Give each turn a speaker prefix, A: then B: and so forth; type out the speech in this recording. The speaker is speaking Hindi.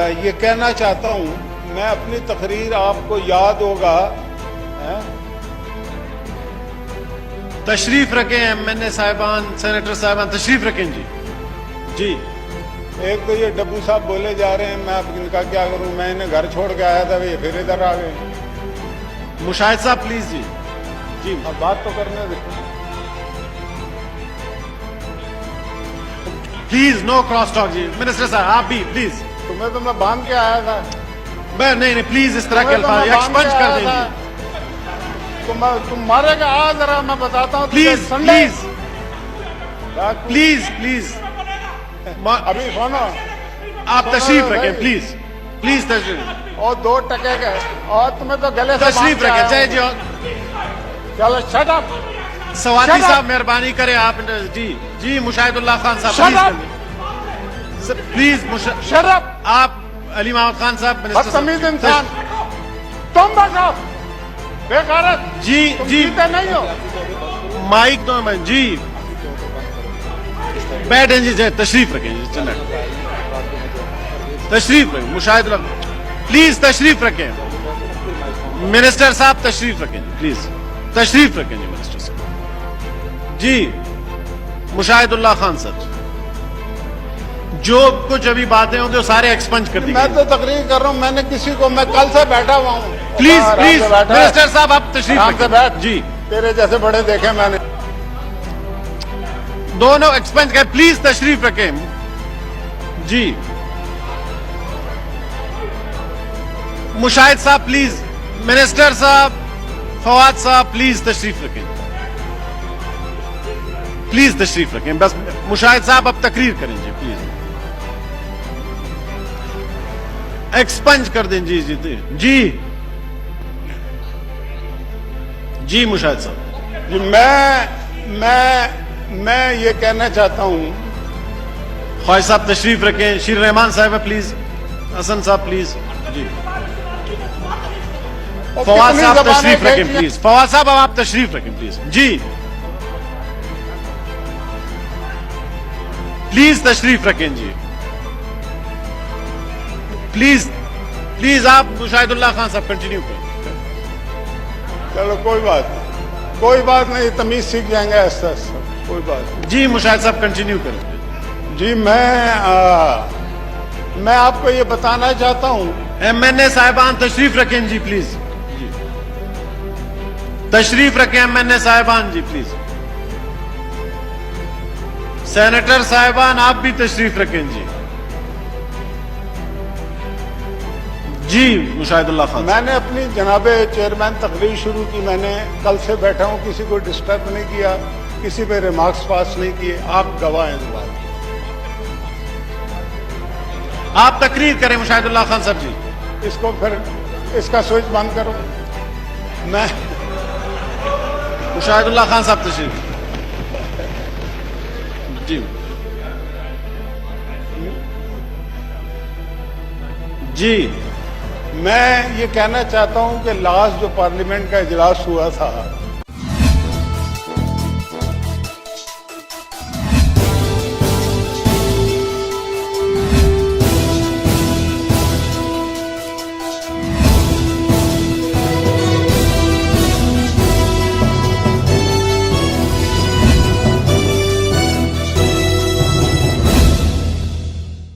A: ये कहना चाहता हूँ, मैं अपनी तकरीर आपको याद होगा,
B: तशरीफ रखें एमएनए साहिबान, सेनेटर साहिबान तशरीफ रखें जी। जी
A: एक तो ये डब्बू साहब बोले जा रहे हैं, मैं अब इनका क्या करूं, मैं इन्हें घर छोड़ के आया था, ये फिर इधर आ गए।
B: मुशाहिद साहब प्लीज जी। जी
A: अब बात तो करने देखो,
B: प्लीज नो क्रॉस टॉक जी। मिनिस्टर साहब आप भी प्लीज।
A: तुम्हें तो मैं बांध के आया था।
B: मैं नहीं प्लीज इस तरह के अल्फाज एक्सपंज कर देंगे।
A: तुम मारेगा आ जरा, मैं बताता हूँ
B: प्लीज प्लीज प्लीज प्लीज।
A: अभी सुनो,
B: आप तशरीफ रखें प्लीज प्लीज तशरीफ।
A: और 2 टके का, और तुम्हें तो गले से
B: तशरीफ रखें जय जी।
A: चलो शट अप।
B: सवाती साहब मेहरबानी करें आप। जी जी मुशाहिदुल्लाह खान साहब प्लीज
A: शट अप।
B: आप अली मोहम्मद खान साहब
A: बदतमीज इंसान तुम, बस बेगारत।
B: जी जी
A: नहीं हो
B: माइक तो मैं जी बैठे जी जय तशरीफ रखें जी। चल तशरीफ रखें मुशाहिद प्लीज तशरीफ रखें। मिनिस्टर साहब तशरीफ रखें जी प्लीज तशरीफ रखें जी। मिनिस्टर साहब जी मुशाहिदुल्लाह खान साहब जो कुछ अभी बातें होंगी वो सारे एक्सपंज कर दी।
A: मैं तो तकरीर कर रहा हूँ, मैंने किसी को, मैं कल से बैठा हुआ हूँ।
B: प्लीज प्लीज मिनिस्टर साहब आप तशरीफ रखें।
A: बैठ
B: जी
A: तेरे जैसे बड़े देखे मैंने।
B: दोनों एक्सपेंस कर प्लीज तशरीफ रखें जी। मुशाहिद साहब प्लीज, मिनिस्टर साहब, फवाद साहब प्लीज तशरीफ रखें। प्लीज तशरीफ रखें बस। मुशाहिद साहब अब तकरीर करें जी प्लीज। एक्सपंज कर दें जी जी जी जी मुशाहिद साहब
A: जी। मैं ये कहना चाहता हूं,
B: ख्वाहिश साहब तशरीफ रखें। शीर रहमान साहब प्लीज, हसन साहब प्लीज जी। फवाद साहब तशरीफ रखें प्लीज। फवाद साहब अब आप तशरीफ रखें प्लीज जी। प्लीज तशरीफ रखें जी प्लीज प्लीज। आप मुशाहिदुल्लाह खान साहब कंटिन्यू करें।
A: चलो कोई बात नहीं, तमीज सीख जाएंगे ऐसा ऐसा, कोई बात नहीं।
B: जी मुशाहिद साहब कंटिन्यू करें
A: जी। मैं आपको ये बताना चाहता हूं,
B: एमएनए साहिबान तशरीफ रखें जी प्लीज जी। तशरीफ रखें एमएनए साहिबान जी प्लीज। सेनेटर साहिबान आप भी तशरीफ रखें जी। जी मुशाहिदुल्लाह खान।
A: मैंने अपनी जनाबे चेयरमैन तकरीर शुरू की, मैंने कल से बैठा हूं, किसी को डिस्टर्ब नहीं किया, किसी पे रिमार्क्स पास नहीं किए, आप गवाह हैं इस बात।
B: आप तकरीर करें मुशाहिदुल्लाह खान साहब जी।
A: इसको फिर इसका स्विच बंद करो। मैं
B: मुशाहिदुल्लाह खान साहब तशरीफ जी जी।
A: मैं ये कहना चाहता हूं कि लास्ट जो पार्लियामेंट का इजलास हुआ था,